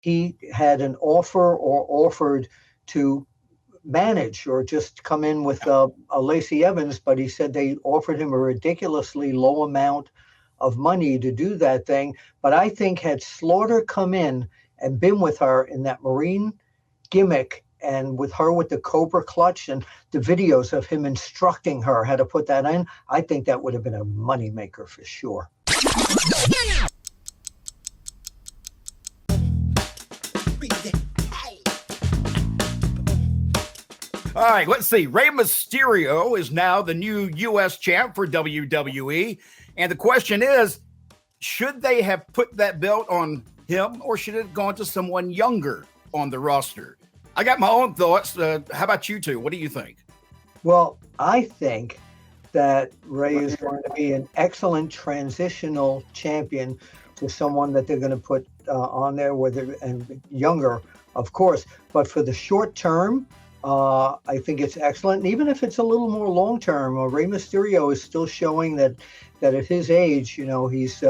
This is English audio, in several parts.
he had an offer or offered to manage or just come in with a Lacey Evans, but he said they offered him a ridiculously low amount of money to do that thing. But I think had Slaughter come in and been with her in that Marine gimmick and with her with the Cobra clutch and the videos of him instructing her how to put that in, I think that would have been a moneymaker for sure. All right, let's see. Rey Mysterio is now the new U.S. champ for WWE. And the question is, should they have put that belt on him or should it have gone to someone younger on the roster? I got my own thoughts. How about you two? What do you think? Well, I think that Rey is going to be an excellent transitional champion to someone that they're going to put on there, and younger, of course. But for the short term, I think it's excellent. And even if it's a little more long term, Rey Mysterio is still showing that at his age, he's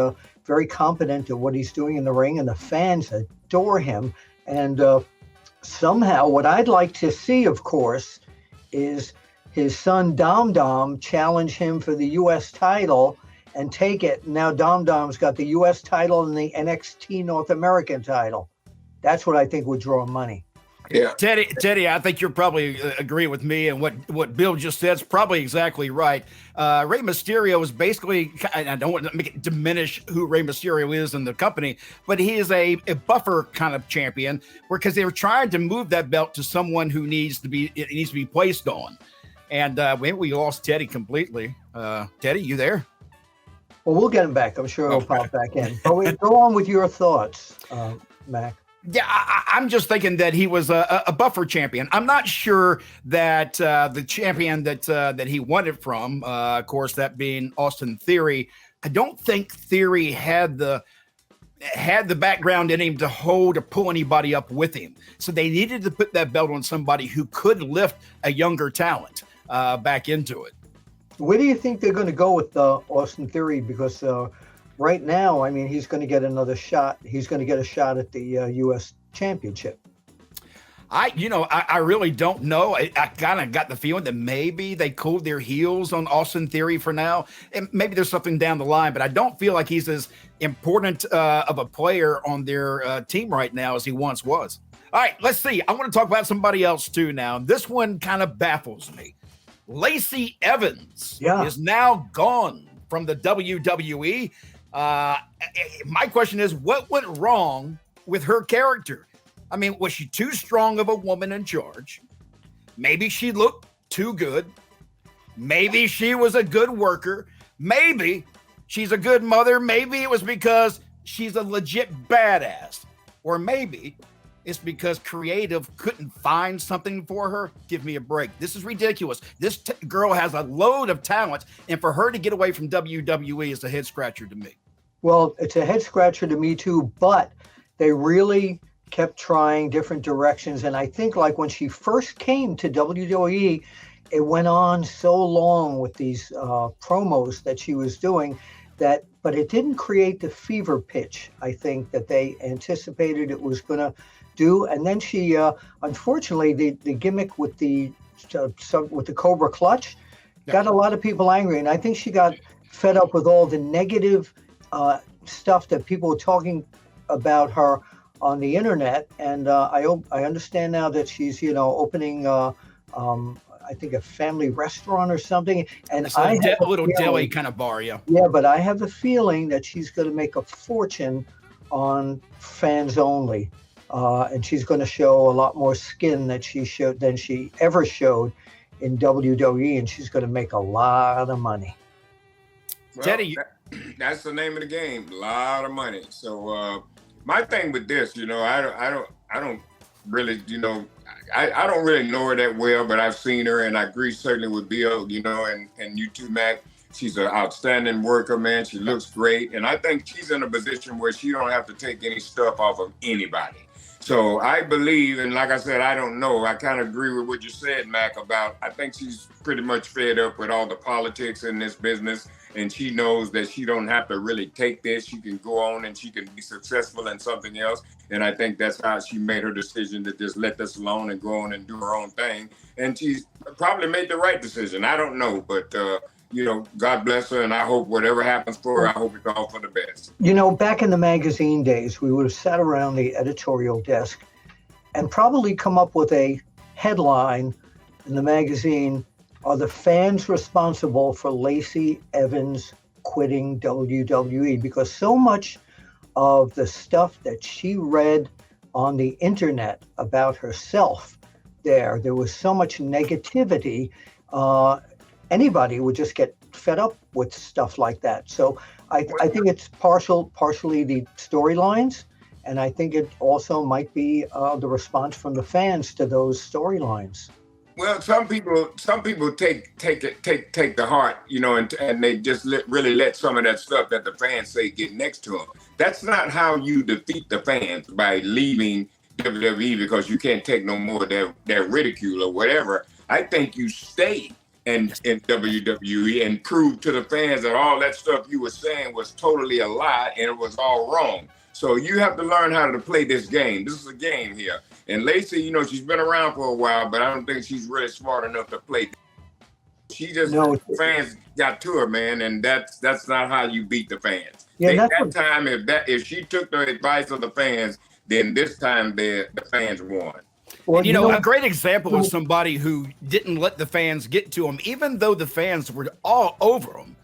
very competent at what he's doing in the ring, and the fans adore him. And somehow, what I'd like to see, of course, is his son Dom Dom challenge him for the U.S. title and take it. Now Dom Dom's got the U.S. title and the NXT North American title. That's what I think would draw money. Yeah, Teddy, I think you're probably agree with me, and what Bill just said is probably exactly right. Rey Mysterio is basically, I don't want to diminish who Rey Mysterio is in the company, but he is a buffer kind of champion, because they were trying to move that belt to someone who needs to be placed on. And we lost Teddy completely. Teddy, you there? Well, we'll get him back. I'm sure he'll pop back in. But go on with your thoughts, Mac. Yeah, I'm just thinking that he was a buffer champion. I'm not sure that the champion that he won it from, of course, that being Austin Theory, I don't think Theory had the background in him to hold or pull anybody up with him. So they needed to put that belt on somebody who could lift a younger talent back into it. Where do you think they're going to go with Austin Theory? Because right now, I mean, he's going to get another shot. He's going to get a shot at the U.S. Championship. I really don't know. I kind of got the feeling that maybe they cooled their heels on Austin Theory for now. And maybe there's something down the line, but I don't feel like he's as important of a player on their team right now as he once was. All right, let's see. I want to talk about somebody else too now. This one kind of baffles me. Lacey Evans is now gone from the WWE. My question is, what went wrong with her character? I mean, was she too strong of a woman in charge? Maybe she looked too good. Maybe she was a good worker. Maybe she's a good mother. Maybe it was because she's a legit badass. Or maybe it's because creative couldn't find something for her. Give me a break. This is ridiculous. This girl has a load of talent, and for her to get away from WWE is a head scratcher to me. Well, it's a head scratcher to me too, but they really kept trying different directions. And I think like when she first came to WWE, it went on so long with these promos that she was doing but it didn't create the fever pitch, I think, that they anticipated it was going to do. And then she, unfortunately, the gimmick with the Cobra clutch got a lot of people angry. And I think she got fed up with all the negative stuff that people were talking about her on the internet. And I understand now that she's, opening, I think, a family restaurant or something. And it's a little deli kind of bar, yeah. Yeah, but I have a feeling that she's going to make a fortune on fans only. And she's going to show a lot more skin than she ever showed in WWE, and she's going to make a lot of money. Well, Teddy, that's the name of the game, a lot of money. So my thing with this, I don't really, I don't really know her that well, but I've seen her, and I agree certainly with Bill, and you too, Mac. She's an outstanding worker, man. She looks great, and I think she's in a position where she don't have to take any stuff off of anybody. So I believe, and like I said, I don't know. I kind of agree with what you said, Mac, about I think she's pretty much fed up with all the politics in this business, and she knows that she don't have to really take this. She can go on and she can be successful in something else. And I think that's how she made her decision to just let this alone and go on and do her own thing. And she's probably made the right decision. I don't know, but God bless her, and I hope whatever happens for her, I hope it's all for the best. Back in the magazine days, we would have sat around the editorial desk and probably come up with a headline in the magazine, "Are the fans responsible for Lacey Evans quitting WWE?" Because so much of the stuff that she read on the internet about herself, there was so much negativity. Anybody would just get fed up with stuff like that. So I think it's partially the storylines, and I think it also might be the response from the fans to those storylines. Well, some people take the heart, and they just really let some of that stuff that the fans say get next to them. That's not how you defeat the fans, by leaving WWE because you can't take no more of their ridicule or whatever. I think you stay in WWE and prove to the fans that all that stuff you were saying was totally a lie and it was all wrong. So you have to learn how to play this game. This is a game here. And Lacey, she's been around for a while, but I don't think she's really smart enough to play. She just, fans got to her, man, and that's not how you beat the fans. Yeah, if she took the advice of the fans, then this time the fans won. Well, a great example of somebody who didn't let the fans get to him, even though the fans were all over him,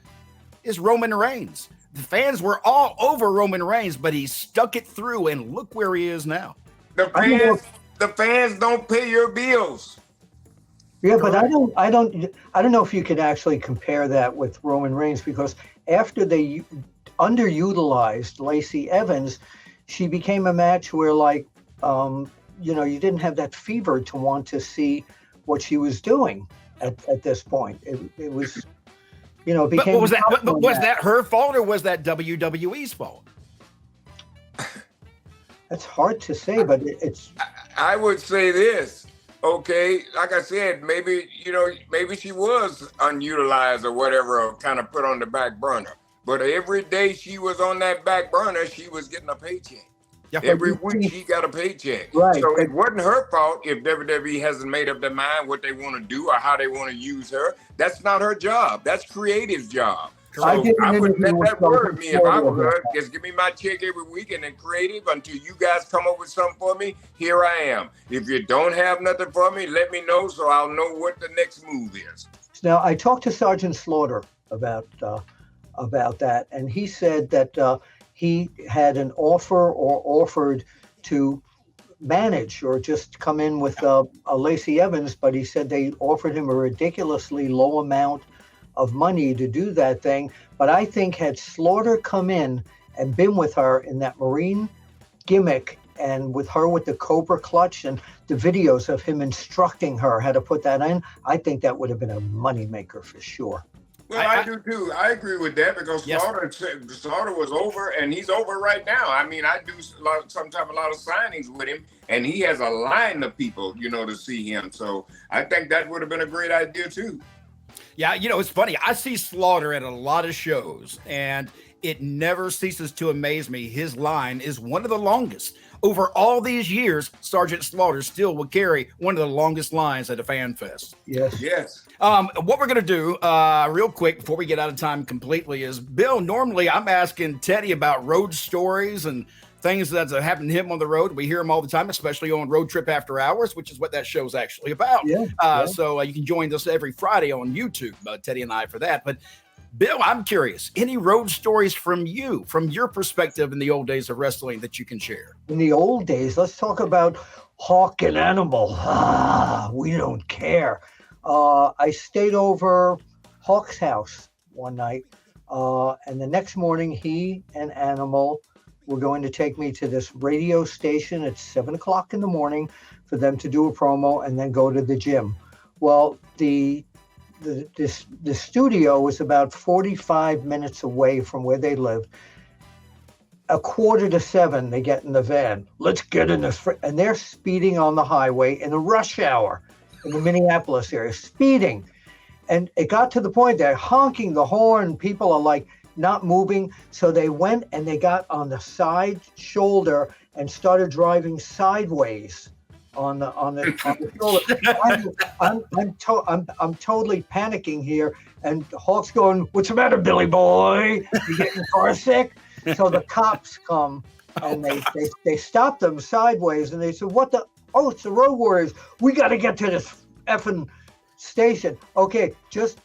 is Roman Reigns. The fans were all over Roman Reigns, but he stuck it through, and look where he is now. The fans don't pay your bills. Yeah, but I don't know if you could actually compare that with Roman Reigns, because after they underutilized Lacey Evans, she became a match where you didn't have that fever to want to see what she was doing at this point. It was, it became. But was that her fault or was that WWE's fault? That's hard to say, but it's. I would say this. Okay, like I said, maybe she was unutilized or whatever, or kind of put on the back burner. But every day she was on that back burner, she was getting a paycheck. Yeah. Every week she got a paycheck. Right. So it wasn't her fault if WWE hasn't made up their mind what they want to do or how they want to use her. That's not her job. That's creative's job. So I wouldn't let that worry me if I were her. Just give me my check every week and then creative until you guys come up with something for me. Here I am. If you don't have nothing for me, let me know so I'll know what the next move is. Now, I talked to Sergeant Slaughter about that, and he said that he had an offer or offered to manage or just come in with a Lacey Evans, but he said they offered him a ridiculously low amount of money to do that thing. But I think had Slaughter come in and been with her in that Marine gimmick and with her with the Cobra clutch and the videos of him instructing her how to put that in, I think that would have been a moneymaker for sure. Well, I do too. I agree with that because Slaughter was over, and he's over right now. I mean, I do sometimes a lot of signings with him, and he has a line of people, to see him. So I think that would have been a great idea too. Yeah, it's funny. I see Slaughter at a lot of shows, and it never ceases to amaze me. His line is one of the longest. Over all these years, Sergeant Slaughter still will carry one of the longest lines at a fan fest. Yes. What we're going to do real quick before we get out of time completely is, Bill, normally I'm asking Teddy about road stories and things that happened to him on the road. We hear him all the time, especially on Road Trip After Hours, which is what that show's actually about. So you can join us every Friday on YouTube, Teddy and I, for that. But Bill, I'm curious, any road stories from your perspective in the old days of wrestling that you can share? In the old days, let's talk about Hawk and Animal. We don't care. I stayed over Hawk's house one night, and the next morning he and Animal were going to take me to this radio station at 7:00 in the morning for them to do a promo and then go to the gym. Well, the studio was about 45 minutes away from where they lived. 6:45, they get in the van. Let's get in and they're speeding on the highway in the rush hour in the Minneapolis area, speeding. And it got to the point they're honking the horn. People are like not moving. So they went and they got on the side shoulder and started driving sideways on the shoulder. I'm totally panicking here. And Hulk's going, "What's the matter, Billy boy? You getting car sick?" So the cops come and they stop them sideways and they said, "What the? Oh, it's the road warriors. We got to get to this effing station. Okay, just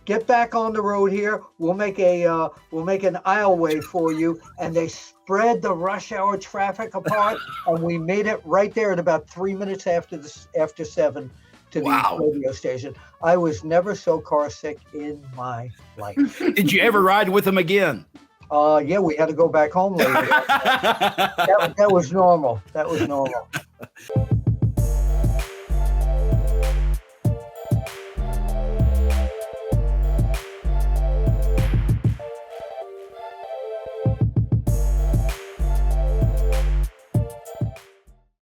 get back on the road here. We'll make an aisleway for you." And they spread the rush hour traffic apart, and we made it right there at about 3 minutes after 7 to the radio station. I was never so car sick in my life. Did you ever ride with them again? Yeah, we had to go back home later. That was normal.